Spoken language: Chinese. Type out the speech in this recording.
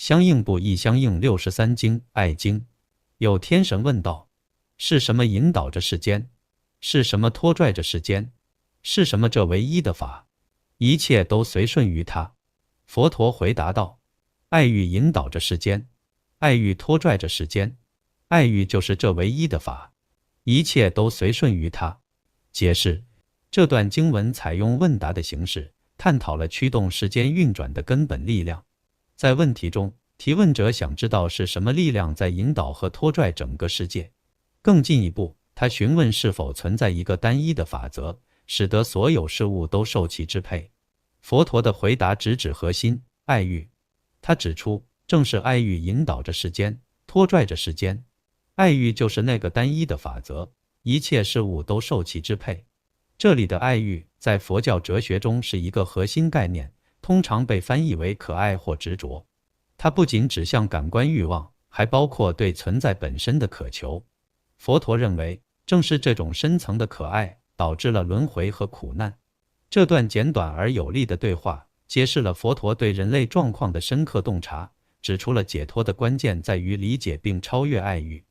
相应不亦相应63经爱经。有天神问道：是什么引导着世间？是什么拖拽着世间？是什么这唯一的法？一切都随顺于他。佛陀回答道：爱欲引导着世间，爱欲拖拽着世间，爱欲就是这唯一的法，一切都随顺于他。解释：这段经文采用问答的形式，探讨了驱动世间运转的根本力量。在问题中，提问者想知道是什么力量在引导和拖拽整个世界。更进一步，他询问是否存在一个单一的法则，使得所有事物都受其支配。佛陀的回答直指核心：爱欲。他指出，正是爱欲引导着世间，拖拽着世间。爱欲就是那个单一的法则，一切事物都受其支配。这里的爱欲在佛教哲学中是一个核心概念，通常被翻译为可爱或执着。它不仅指向感官欲望，还包括对存在本身的渴求。佛陀认为，正是这种深层的可爱导致了轮回和苦难。这段简短而有力的对话揭示了佛陀对人类状况的深刻洞察，指出了解脱的关键在于理解并超越爱欲。